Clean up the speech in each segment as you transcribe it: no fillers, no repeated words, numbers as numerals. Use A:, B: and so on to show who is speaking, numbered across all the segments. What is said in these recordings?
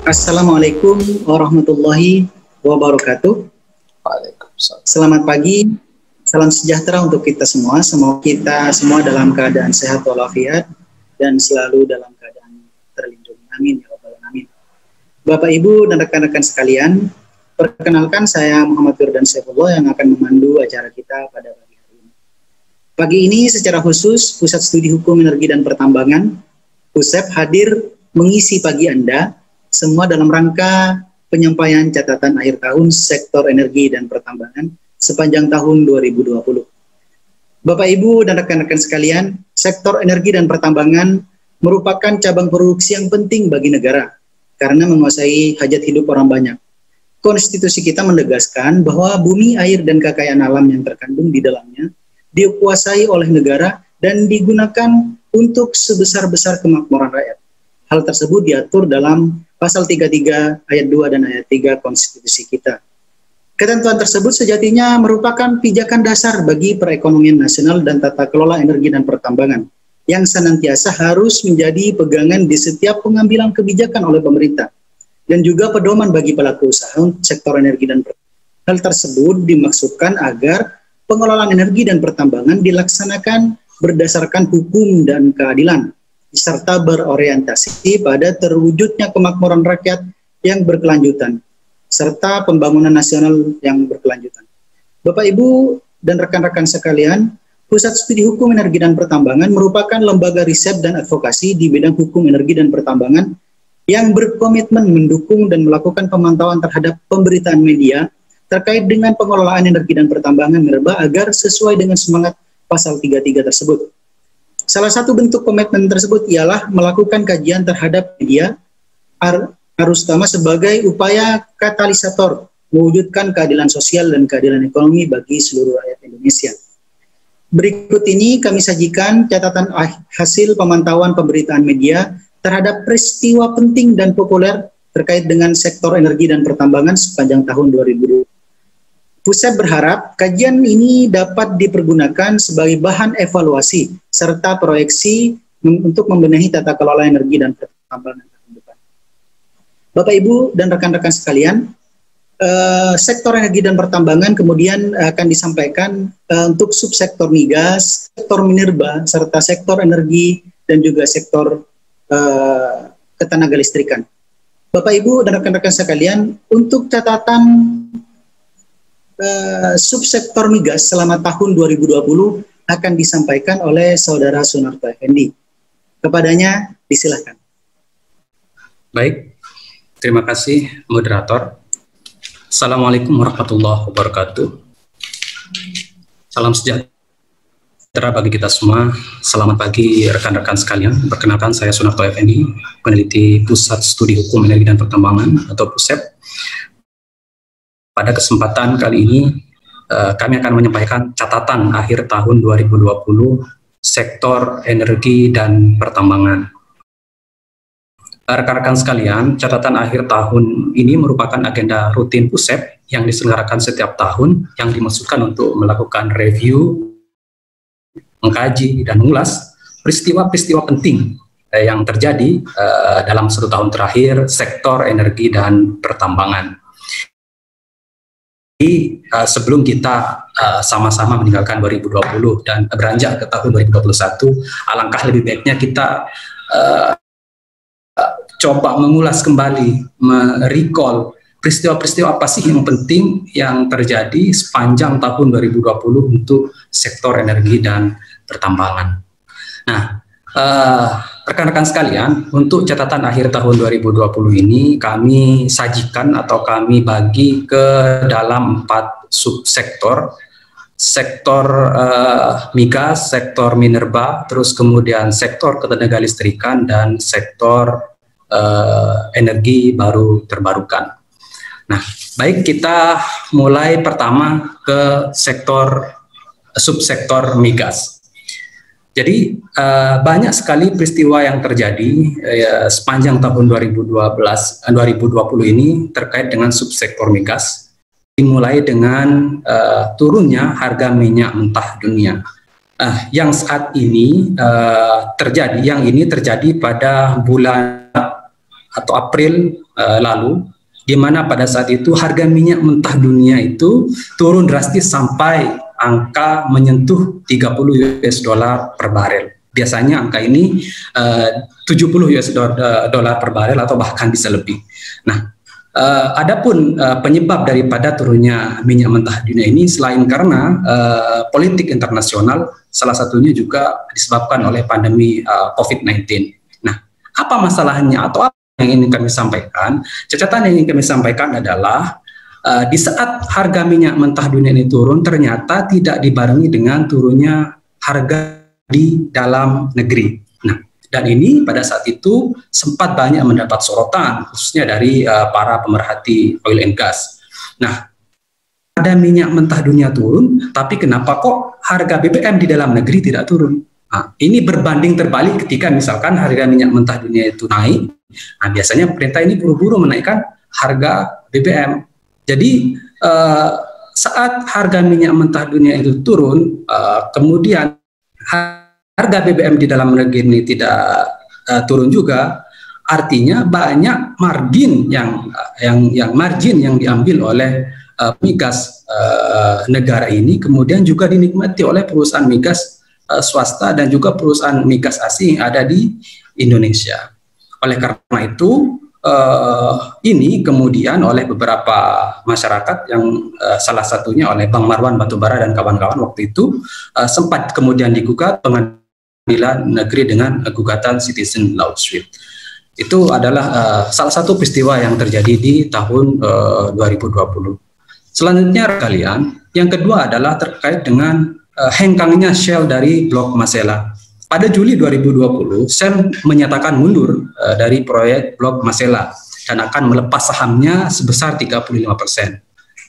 A: Assalamualaikum warahmatullahi wabarakatuh.
B: Waalaikumsalam.
A: Selamat pagi, salam sejahtera untuk kita semua. Semoga kita semua dalam keadaan sehat walafiat dan selalu dalam keadaan terlindungi. Amin ya rabbal alamin. Bapak, Ibu, dan rekan-rekan sekalian, perkenalkan saya Muhammad Firdan Saifullah yang akan memandu acara kita pada pagi hari ini. Pagi ini secara khusus Pusat Studi Hukum Energi dan Pertambangan PUSEP hadir mengisi pagi Anda semua dalam rangka penyampaian catatan akhir tahun sektor energi dan pertambangan sepanjang tahun 2020. Bapak, Ibu, dan rekan-rekan sekalian, sektor energi dan pertambangan merupakan cabang produksi yang penting bagi negara karena menguasai hajat hidup orang banyak. Konstitusi kita menegaskan bahwa bumi, air, dan kekayaan alam yang terkandung di dalamnya dikuasai oleh negara dan digunakan untuk sebesar-besar kemakmuran rakyat. Hal tersebut diatur dalam Pasal 33 ayat 2 dan ayat 3 konstitusi kita. Ketentuan tersebut sejatinya merupakan pijakan dasar bagi perekonomian nasional dan tata kelola energi dan pertambangan yang senantiasa harus menjadi pegangan di setiap pengambilan kebijakan oleh pemerintah dan juga pedoman bagi pelaku usaha sektor energi dan pertambangan. Hal tersebut dimaksudkan agar pengelolaan energi dan pertambangan dilaksanakan berdasarkan hukum dan keadilan, serta berorientasi pada terwujudnya kemakmuran rakyat yang berkelanjutan, serta pembangunan nasional yang berkelanjutan. Bapak, Ibu, dan rekan-rekan sekalian, Pusat Studi Hukum Energi dan Pertambangan merupakan lembaga riset dan advokasi di bidang hukum energi dan pertambangan yang berkomitmen mendukung dan melakukan pemantauan terhadap pemberitaan media terkait dengan pengelolaan energi dan pertambangan minerba agar sesuai dengan semangat Pasal 33 tersebut. Salah satu bentuk komitmen tersebut ialah melakukan kajian terhadap media arus utama sebagai upaya katalisator mewujudkan keadilan sosial dan keadilan ekonomi bagi seluruh rakyat Indonesia. Berikut ini kami sajikan catatan hasil pemantauan pemberitaan media terhadap peristiwa penting dan populer terkait dengan sektor energi dan pertambangan sepanjang tahun 2020. Pusat berharap kajian ini dapat dipergunakan sebagai bahan evaluasi serta proyeksi untuk membenahi tata kelola energi dan pertambangan ke depan. Bapak, Ibu, dan rekan-rekan sekalian, sektor energi dan pertambangan kemudian akan disampaikan untuk subsektor migas, sektor minerba, serta sektor energi dan juga sektor ketenaga listrikan. Bapak, Ibu, dan rekan-rekan sekalian, untuk catatan subsektor migas selama tahun 2020 akan disampaikan oleh Saudara Sunarto Effendi. Kepadanya disilahkan.
B: Baik, terima kasih moderator. Assalamualaikum warahmatullahi wabarakatuh. Salam sejahtera bagi kita semua. Selamat pagi rekan-rekan sekalian. Perkenalkan, saya Sunarto Effendi, peneliti Pusat Studi Hukum Energi dan Pertambangan atau PUSEP. Pada kesempatan kali ini, kami akan menyampaikan catatan akhir tahun 2020 sektor energi dan pertambangan. Rekan-rekan sekalian, catatan akhir tahun ini merupakan agenda rutin PUSEP yang diselenggarakan setiap tahun yang dimaksudkan untuk melakukan review, mengkaji, dan mengulas peristiwa-peristiwa penting yang terjadi dalam 1 tahun terakhir sektor energi dan pertambangan. Sebelum kita sama-sama meninggalkan 2020 dan beranjak ke tahun 2021, alangkah lebih baiknya kita coba mengulas kembali, merecall peristiwa-peristiwa apa sih yang penting yang terjadi sepanjang tahun 2020 untuk sektor energi dan pertambangan. Nah, rekan-rekan sekalian, untuk catatan akhir tahun 2020 ini kami sajikan atau kami bagi ke dalam 4 subsektor. Sektor migas, sektor minerba, terus kemudian sektor ketenaga listrikan, dan sektor energi baru terbarukan. Nah, baik, kita mulai pertama ke subsektor migas. Jadi banyak sekali peristiwa yang terjadi sepanjang tahun 2020 ini terkait dengan subsektor migas, dimulai dengan turunnya harga minyak mentah dunia. Yang saat ini terjadi, pada bulan atau April lalu, di mana pada saat itu harga minyak mentah dunia itu turun drastis sampai angka menyentuh 30 US dollar per barel. Biasanya angka ini 70 US dollar per barel atau bahkan bisa lebih. Nah, adapun penyebab daripada turunnya minyak mentah dunia ini selain karena politik internasional, salah satunya juga disebabkan oleh pandemi COVID-19. Nah, apa masalahnya atau apa yang ingin kami sampaikan? Catatan yang ingin kami sampaikan adalah di saat harga minyak mentah dunia ini turun, ternyata tidak dibarengi dengan turunnya harga di dalam negeri. Nah, dan ini pada saat itu sempat banyak mendapat sorotan, khususnya dari para pemerhati oil and gas. Nah, ada minyak mentah dunia turun, tapi kenapa kok harga BBM di dalam negeri tidak turun? Nah, ini berbanding terbalik ketika misalkan harga minyak mentah dunia itu naik. Nah, biasanya pemerintah ini buru-buru menaikkan harga BBM. Jadi saat harga minyak mentah dunia itu turun, kemudian harga BBM di dalam negeri ini tidak turun juga, artinya banyak margin yang diambil oleh migas negara ini, kemudian juga dinikmati oleh perusahaan migas swasta dan juga perusahaan migas asing yang ada di Indonesia. Oleh karena itu, ini kemudian oleh beberapa masyarakat yang salah satunya oleh Bang Marwan Batubara dan kawan-kawan waktu itu sempat kemudian digugat pengadilan negeri dengan gugatan citizen lawsuit. Itu adalah salah satu peristiwa yang terjadi di tahun 2020. Selanjutnya kalian, yang kedua adalah terkait dengan hengkangnya Shell dari Blok Masela. Pada Juli 2020, Shell menyatakan mundur dari proyek Blok Masela dan akan melepas sahamnya sebesar 35%.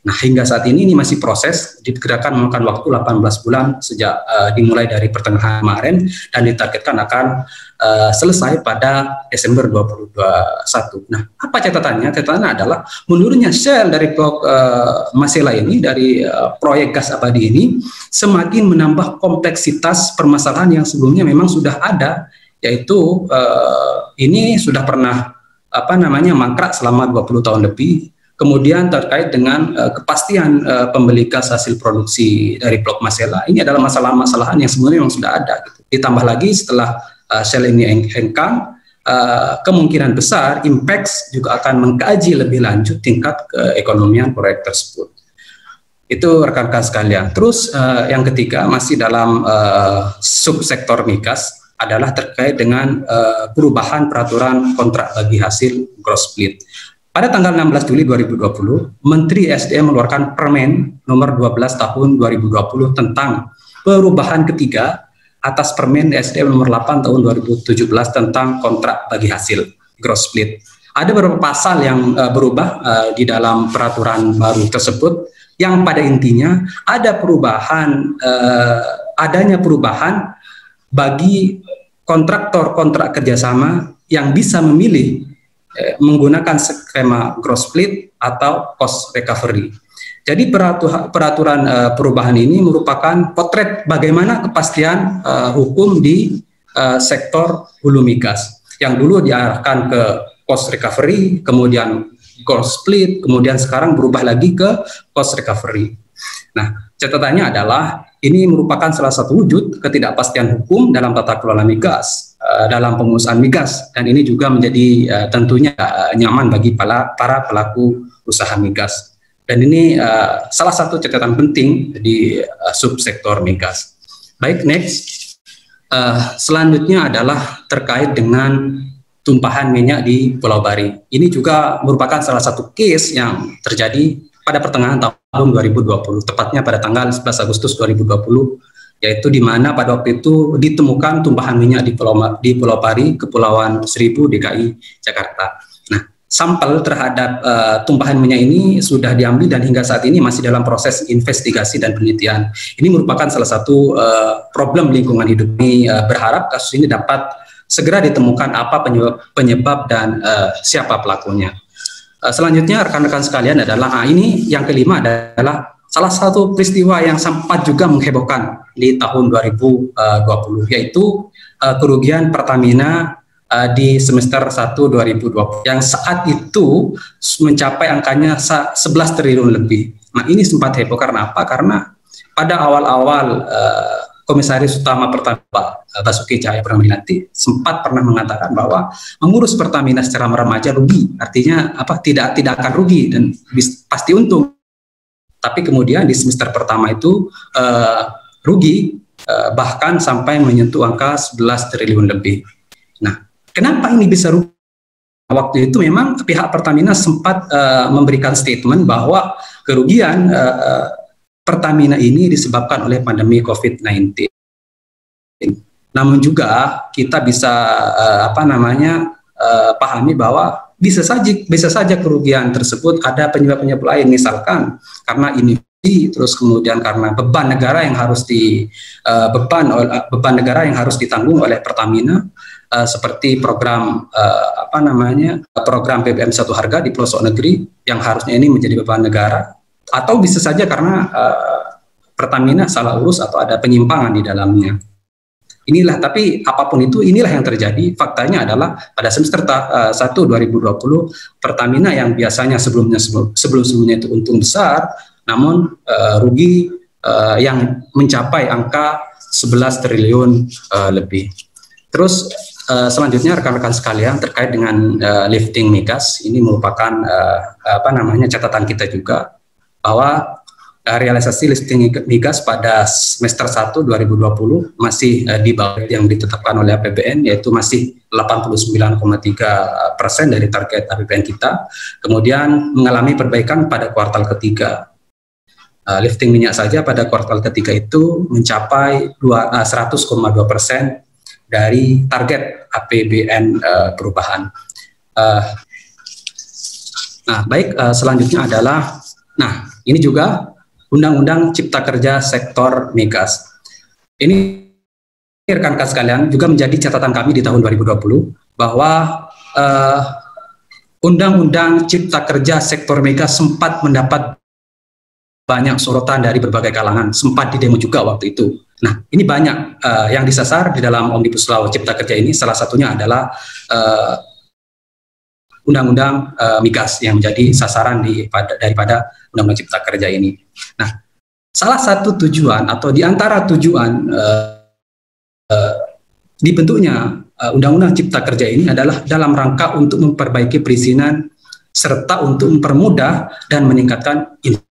B: Nah, hingga saat ini masih proses, diperkirakan memakan waktu 18 bulan sejak dimulai dari pertengahan kemarin dan ditargetkan akan selesai pada Desember 2021. Nah, apa catatannya? Catatannya adalah mundurnya Shell dari Blok Masela ini, dari proyek gas abadi ini, semakin menambah kompleksitas permasalahan yang sebelumnya memang sudah ada, yaitu ini sudah pernah mangkrak selama 20 tahun lebih. Kemudian terkait dengan kepastian pembeli gas hasil produksi dari Blok Masela, ini adalah masalah-masalahan yang sebenarnya memang sudah ada. Gitu. Ditambah lagi setelah Shell ini hengkang, kemungkinan besar Inpex juga akan mengkaji lebih lanjut tingkat keekonomian proyek tersebut. Itu rekan-rekan sekalian. Terus yang ketiga masih dalam subsektor migas adalah terkait dengan perubahan peraturan kontrak bagi hasil gross split. Pada tanggal 16 Juli 2020, Menteri SDM mengeluarkan Permen nomor 12 tahun 2020 tentang perubahan ketiga atas Permen SDM nomor 8 tahun 2017 tentang kontrak bagi hasil gross split. Ada beberapa pasal yang berubah di dalam peraturan baru tersebut, yang pada intinya ada adanya perubahan bagi kontraktor kontrak kerjasama yang bisa memilih menggunakan skema gross split atau cost recovery. Jadi peraturan perubahan ini merupakan potret bagaimana kepastian hukum di sektor hulu migas yang dulu diarahkan ke cost recovery, kemudian gross split, kemudian sekarang berubah lagi ke cost recovery. Nah, catatannya adalah ini merupakan salah satu wujud ketidakpastian hukum dalam tata kelola migas, dalam pengusahaan migas, dan ini juga menjadi tentunya nyaman bagi para pelaku usaha migas. Dan ini salah satu catatan penting di subsektor migas. Baik, next. Selanjutnya adalah terkait dengan tumpahan minyak di Pulau Bari. Ini juga merupakan salah satu case yang terjadi pada pertengahan tahun 2020, tepatnya pada tanggal 11 Agustus 2020, yaitu di mana pada waktu itu ditemukan tumpahan minyak di Pulau Bari, Kepulauan Seribu, DKI Jakarta. Nah, sampel terhadap tumpahan minyak ini sudah diambil dan hingga saat ini masih dalam proses investigasi dan penelitian. Ini merupakan salah satu problem lingkungan hidup. Ini berharap kasus ini dapat segera ditemukan apa penyebab dan siapa pelakunya. Selanjutnya rekan-rekan sekalian adalah ini yang kelima adalah salah satu peristiwa yang sempat juga menghebohkan di tahun 2020, yaitu kerugian Pertamina di semester 1 2020 yang saat itu mencapai angkanya 11 triliun lebih. Nah, ini sempat heboh karena apa? Karena pada awal-awal Komisaris Utama Pertamina Pak Basuki Cahayapurnama sempat pernah mengatakan bahwa mengurus Pertamina secara meremaja rugi, artinya apa? Tidak akan rugi dan pasti untung. Tapi kemudian di semester pertama itu rugi, bahkan sampai menyentuh angka 11 triliun lebih. Nah, kenapa ini bisa rugi? Waktu itu memang pihak Pertamina sempat memberikan statement bahwa kerugian Pertamina ini disebabkan oleh pandemi COVID-19. Namun juga kita bisa pahami bahwa bisa saja kerugian tersebut ada penyebab-penyebab lain, misalkan karena ini terus kemudian karena beban negara yang harus ditanggung oleh Pertamina, seperti program program BBM satu harga di pelosok negeri yang harusnya ini menjadi beban negara. Atau bisa saja karena Pertamina salah urus atau ada penyimpangan di dalamnya. Tapi apapun itu, inilah yang terjadi. Faktanya adalah pada semester 1 2020 Pertamina yang biasanya sebelumnya itu untung besar, namun rugi yang mencapai angka 11 triliun lebih. Terus selanjutnya rekan-rekan sekalian terkait dengan lifting migas, ini merupakan catatan kita juga, bahwa realisasi lifting migas pada semester 1 2020 masih di bawah yang ditetapkan oleh APBN, yaitu masih 89,3% dari target APBN kita. Kemudian mengalami perbaikan pada kuartal ketiga. Lifting minyak saja pada kuartal ketiga itu mencapai 100,2% dari target APBN perubahan. Selanjutnya adalah, ini juga Undang-Undang Cipta Kerja Sektor Migas. Ini rekan-rekan sekalian juga menjadi catatan kami di tahun 2020 bahwa Undang-Undang Cipta Kerja Sektor Migas sempat mendapat banyak sorotan dari berbagai kalangan, sempat didemo juga waktu itu. Nah, ini banyak yang disasar di dalam Omnibus Law Cipta Kerja ini, salah satunya adalah Undang-Undang migas yang menjadi sasaran daripada Undang-Undang Cipta Kerja ini. Nah, salah satu tujuan atau di antara tujuan dibentuknya Undang-Undang Cipta Kerja ini adalah dalam rangka untuk memperbaiki perizinan serta untuk mempermudah dan meningkatkan investasi.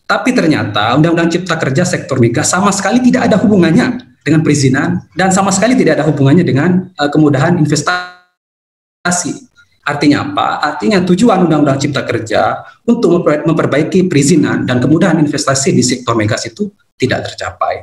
B: Tapi ternyata Undang-Undang Cipta Kerja Sektor Migas sama sekali tidak ada hubungannya dengan perizinan dan sama sekali tidak ada hubungannya dengan kemudahan investasi. Artinya apa? Artinya tujuan Undang-Undang Cipta Kerja untuk memperbaiki perizinan dan kemudahan investasi di sektor migas itu tidak tercapai.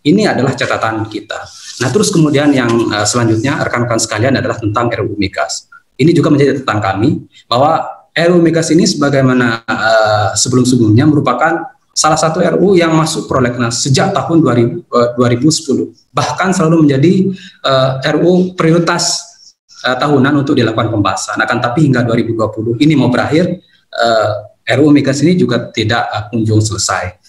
B: Ini adalah catatan kita. Nah, terus kemudian yang selanjutnya rekan-rekan sekalian adalah tentang RUU Migas. Ini juga menjadi catatan kami bahwa RUU Migas ini sebagaimana sebelum-sebelumnya merupakan salah satu RUU yang masuk prolegnas sejak tahun 2010. Bahkan selalu menjadi RUU prioritas tahunan untuk dilakukan pembahasan. Akan tapi hingga 2020 ini mau berakhir, RUU Migas ini juga tidak kunjung selesai.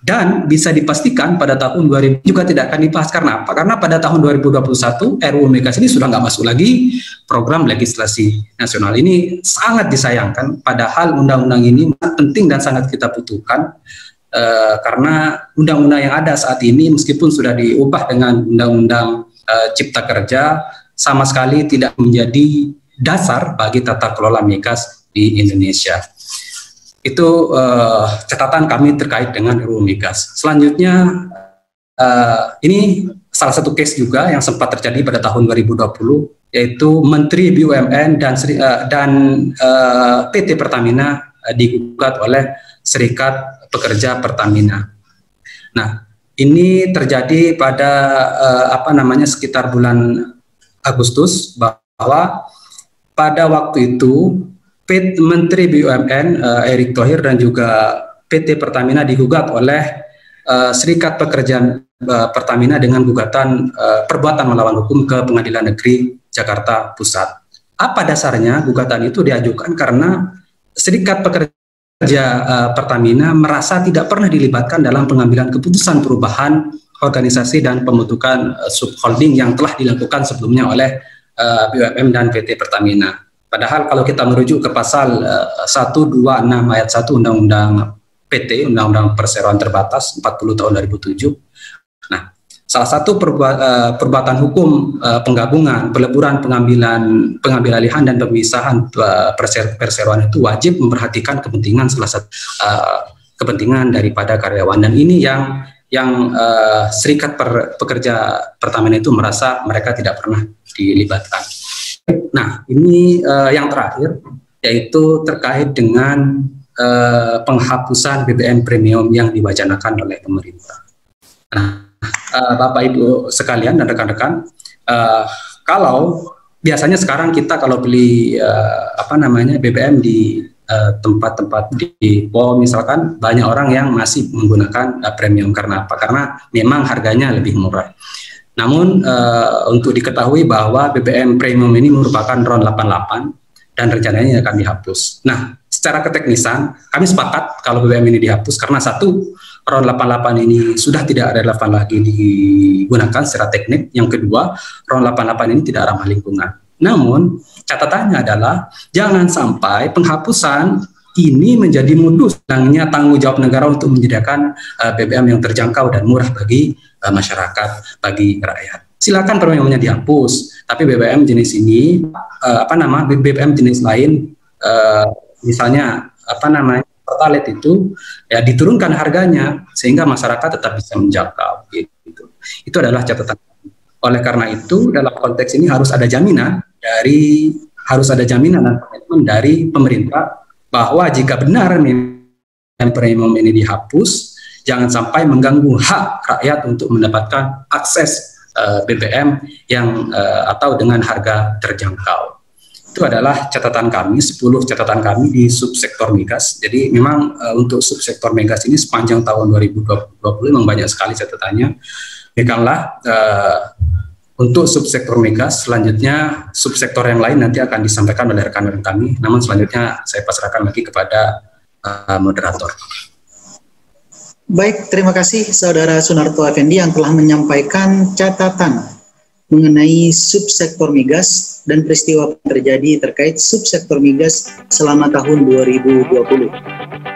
B: Dan bisa dipastikan pada tahun 2000 juga tidak akan dibahas. Karena apa? Karena pada tahun 2021 RUU Migas ini sudah nggak masuk lagi program legislasi nasional. Ini sangat disayangkan, padahal undang-undang ini penting dan sangat kita butuhkan, karena undang-undang yang ada saat ini meskipun sudah diubah dengan Undang-Undang Cipta Kerja, sama sekali tidak menjadi dasar bagi tata kelola migas di Indonesia. Itu catatan kami terkait dengan RUU Migas. Selanjutnya, ini salah satu case juga yang sempat terjadi pada tahun 2020, yaitu Menteri BUMN dan PT Pertamina digugat oleh Serikat Pekerja Pertamina. Nah, ini terjadi pada sekitar bulan Agustus, bahwa pada waktu itu Menteri BUMN Erick Thohir dan juga PT Pertamina digugat oleh Serikat Pekerja Pertamina dengan gugatan perbuatan melawan hukum ke Pengadilan Negeri Jakarta Pusat. Apa dasarnya gugatan itu diajukan? Karena Serikat Pekerja Pertamina merasa tidak pernah dilibatkan dalam pengambilan keputusan perubahan organisasi dan pembentukan subholding yang telah dilakukan sebelumnya oleh BUMN dan PT Pertamina. Padahal kalau kita merujuk ke pasal 126 ayat 1 Undang-Undang PT, Undang-Undang Perseroan Terbatas 40 tahun 2007. Nah, salah satu perbuatan hukum penggabungan, peleburan, pengambil alihan dan pemisahan perseroan itu wajib memperhatikan kepentingan salah satu kepentingan daripada karyawan, dan ini yang Serikat Pekerja Pertamina itu merasa mereka tidak pernah dilibatkan. Nah, ini yang terakhir yaitu terkait dengan penghapusan BBM premium yang diwacanakan oleh pemerintah. Nah, Bapak Ibu sekalian dan rekan-rekan, kalau biasanya sekarang kita kalau beli BBM di tempat-tempat di POM misalkan, banyak orang yang masih menggunakan premium. Karena apa? Karena memang harganya lebih murah. Namun untuk diketahui bahwa BBM premium ini merupakan RON 88 dan rencananya akan dihapus. Nah, secara keteknisan kami sepakat kalau BBM ini dihapus karena satu, RON 88 ini sudah tidak relevan lagi digunakan secara teknik. Yang kedua, RON 88 ini tidak ramah lingkungan. Namun catatannya adalah jangan sampai penghapusan ini menjadi modus hilangnya tanggung jawab negara untuk menyediakan BBM yang terjangkau dan murah bagi masyarakat, bagi rakyat. Silakan premiumnya dihapus, tapi BBM jenis ini, BBM jenis lain, misalnya Pertalite itu ya diturunkan harganya sehingga masyarakat tetap bisa menjangkau. Gitu. Itu adalah catatan. Oleh karena itu dalam konteks ini harus ada jaminan dan komitmen dari pemerintah bahwa jika benar premium ini dihapus, jangan sampai mengganggu hak rakyat untuk mendapatkan akses BBM yang atau dengan harga terjangkau. Itu adalah catatan kami, 10 catatan kami di subsektor migas. Jadi memang untuk subsektor migas ini sepanjang tahun 2020 memang banyak sekali catatannya. Demikianlah untuk subsektor migas. Selanjutnya subsektor yang lain nanti akan disampaikan oleh rekan-rekan kami. Namun selanjutnya saya pasrahkan lagi kepada moderator.
A: Baik, terima kasih Saudara Sunarto Effendi yang telah menyampaikan catatan mengenai subsektor migas dan peristiwa yang terjadi terkait subsektor migas selama tahun 2020.